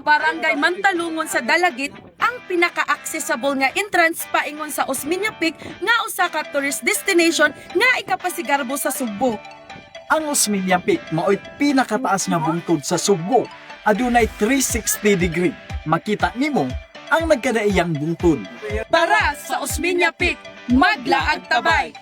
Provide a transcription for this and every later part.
Barangay Mantalungon sa Dalagit ang pinaka-accessible nga entrance paingon sa Osmeña Peak nga usa ka tourist destination nga ikapasigarbo sa Subo. Ang Osmeña Peak mao'y pinakataas nga bungtod sa Subo. Adunay 360 degree. Makita nimo ang nagkadaiyang bungtod. Para sa Osmeña Peak, maglaag tabay!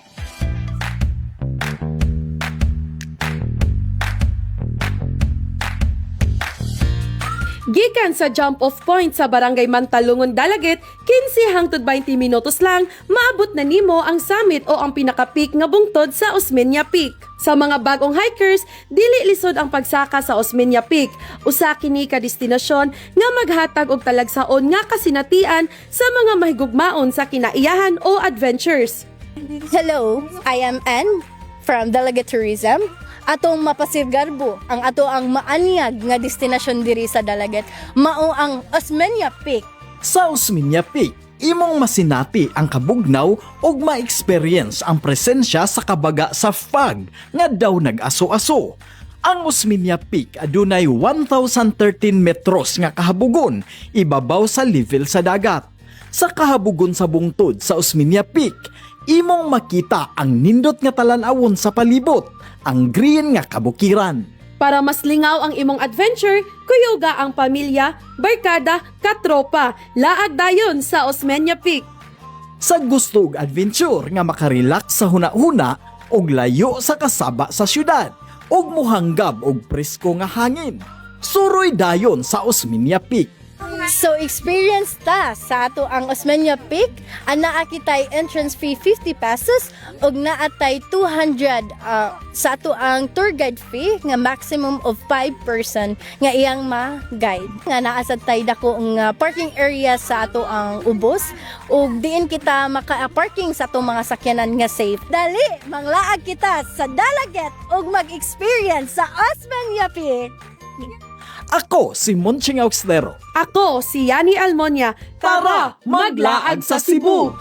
Gikan sa jump-off point sa Barangay Mantalungon, Dalagit, 15 hangtod 20 minutos lang, maabot na nimo ang summit o ang pinaka-peak nga bungtod sa Osmeña Peak. Sa mga bagong hikers, dili lisod ang pagsaka sa Osmeña Peak. Usa kini ka destinasyon nga maghatag og talagsaon nga kasinatian sa mga mahigugmaon sa kinaiyahan o adventures. Hello, I am Anne from Dalagit Tourism. Atong mapasigarbo ang ato ang maanyag nga destinasyon diri sa Dalagit mao ang Osmeña Peak. Sa Osmeña Peak, imong masinati ang kabugnaw ug ma-experience ang presensya sa kabaga sa fog nga daw nag-aso-aso. Ang Osmeña Peak adunay 1,013 metros nga kahabugon ibabaw sa level sa dagat. Sa kahabugon sa bungtod sa Osmeña Peak, imong makita ang nindot nga talan-awon sa palibot, ang green nga kabukiran. Para mas lingaw ang imong adventure, kuyuga ang pamilya, barkada, katropa, laag dayon sa Osmeña Peak. Sa gusto og adventure nga makarelax sa huna-huna og layo sa kasaba sa syudad og muhanggab og presko nga hangin, suroy dayon sa Osmeña Peak. So experience ta sa ato ang Osmeña Peak. Anaa kitay entrance fee 50 pesos ug naatay 200 sa ato ang tour guide fee nga maximum of 5 person nga iyang ma-guide. Nga naa sa tay dako nga parking area sa ato ang ubos ug diin kita maka-parking sa ato mga sakyanan nga safe. Dali, manglaag kita sa Dalagit ug mag-experience sa Osmeña Peak. Ako si Monching Auxtero. Ako si Yani Almonia. Tara, maglaag sa Cebu!